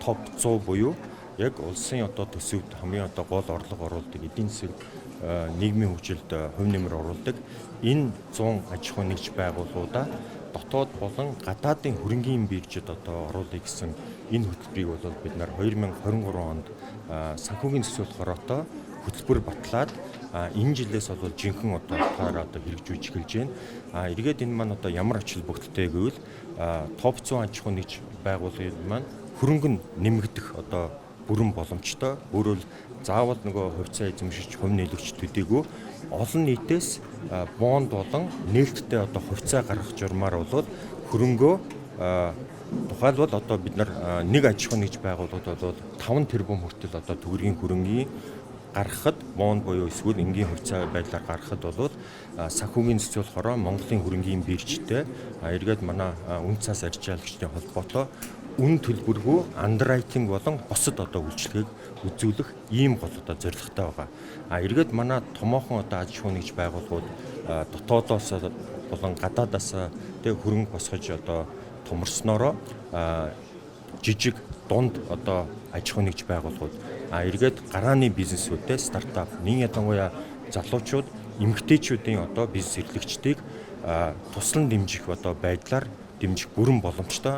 топ 100 буюу яг улсын одоо төсөвд хамгийн одоо гол орлого оруулдаг эдийн засаг нийгмийн хөгжилд хувь нэмэр оруулдаг энэ 100 аж ахуй нэгж байгууллагуудаа дотоод болон гадаадын хөрөнгийн биржид одоо оруулъя гэсэн энэ хөтөлбөрийг бол бид нар 2023 онд санхүүгийн төсөөлөл хороотой хөтөлбөр батлаад энэ жилээс бол жинхэнэ одоо утгаараа одоо хэрэгжүүлж эхэлж байна. Эргээд энэ маань одоо ямар ач холбогдолтой гэвэл топ 100 аж ахуй нэгж байгууллагууд маань хөрөнгө нь нэмэгдэх одоо бүрэн боломжтой. Өөрөөр заавал нөгөө хувьцаа эзэмшиж хувь нийлэгч төдийгүй олон нийтээс бонд болон нээлттэй одоо хувьцаа гаргах журмаар бол хөрөнгөө тухайлбал одоо бид нар нэг аж ахуй нэгж байгууллагууд бол 5 тэрбум хүртэл одоо төгрөгийн хөрөнгийн гаргахад бонд буюу эсвэл энгийн хувьцаа байдлаар гаргахад бол санхүүгийн төсөөлөл хороо Монголын хөрөнгийн биржтэй эргээд манай үн цас арчаалагчдын холбоотой үн төлбөргүй андеррайтинг болон босод одоо үйлчлэгийг үзүүлэх ийм гол одоо зорилготой байгаа. Эргээд манай томоохон одоо аж ахуй нэгж байгууллагууд дотоодоос болон гадаадаас тэг хөрөнгө босгож одоо томорснороо жижиг дунд одоо аж ахуй нэгж байгууллагууд эргээд гарааны бизнесүүдтэй стартап нэг ялангуяа залуучууд эмэгтэйчүүдийн одоо бизнес эрхлэгчдийг туслан дэмжих одоо байдлаар дэмжих бүрэн боломжтой.